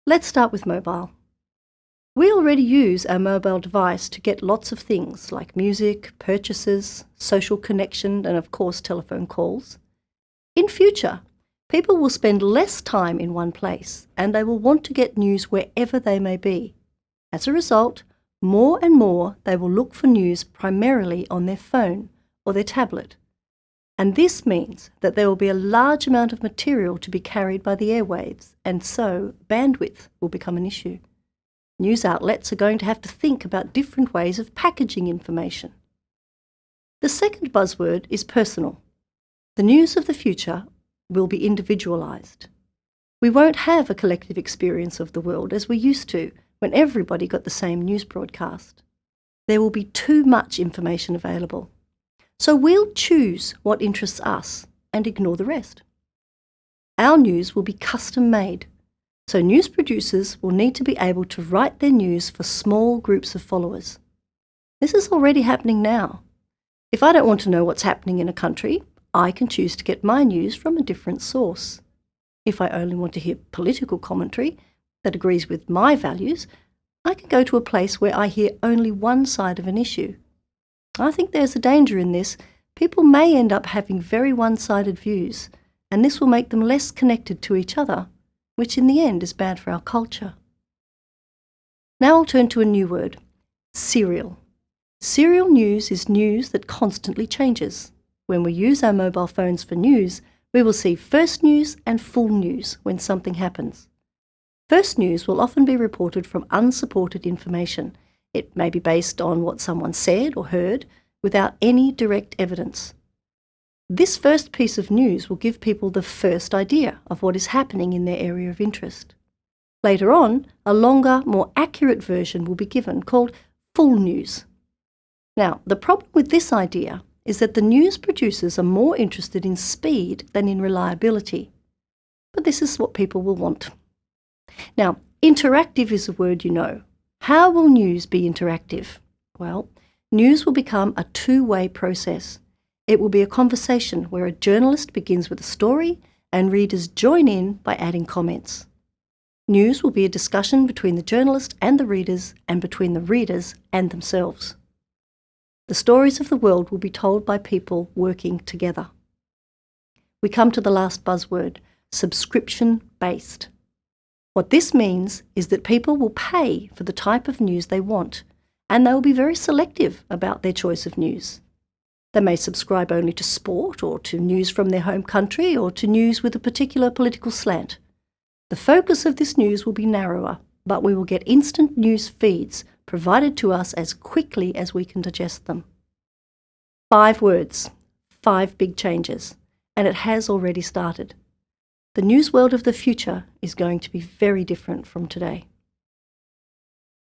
Let's start with mobile. We already use our mobile device to get lots of things like music, purchases, social connection, and of course telephone calls. In future, people will spend less time in one place and they will want to get news wherever they may be. As a result, more and more they will look for news primarily on their phone or their tablet. And this means that there will be a large amount of material to be carried by the airwaves, and so bandwidth will become an issue. News outlets are going to have to think about different ways of packaging information. The second buzzword is personal. The news of the future will be individualised. We won't have a collective experience of the world as we used to when everybody got the same news broadcast. There will be too much information available. So we'll choose what interests us and ignore the rest. Our news will be custom made. So news producers will need to be able to write their news for small groups of followers. This is already happening now. If I don't want to know what's happening in a country, I can choose to get my news from a different source. If I only want to hear political commentary that agrees with my values, I can go to a place where I hear only one side of an issue. I think there's a danger in this. People may end up having very one-sided views, and this will make them less connected to each other, which in the end is bad for our culture. Now I'll turn to a new word, serial. Serial news is news that constantly changes. When we use our mobile phones for news, we will see first news and full news when something happens. First news will often be reported from unsupported information. It may be based on what someone said or heard without any direct evidence. This first piece of news will give people the first idea of what is happening in their area of interest. Later on, a longer, more accurate version will be given called full news. Now, the problem with this idea is that the news producers are more interested in speed than in reliability. But this is what people will want. Now, interactive is a word you know. How will news be interactive? Well, news will become a two-way process. It will be a conversation where a journalist begins with a story and readers join in by adding comments. News will be a discussion between the journalist and the readers and between the readers and themselves. The stories of the world will be told by people working together. We come to the last buzzword, subscription-based. What this means is that people will pay for the type of news they want, and they will be very selective about their choice of news. They may subscribe only to sport or to news from their home country or to news with a particular political slant. The focus of this news will be narrower, but we will get instant news feeds provided to us as quickly as we can digest them. 5 words, 5 big changes, and it has already started. The news world of the future is going to be very different from today.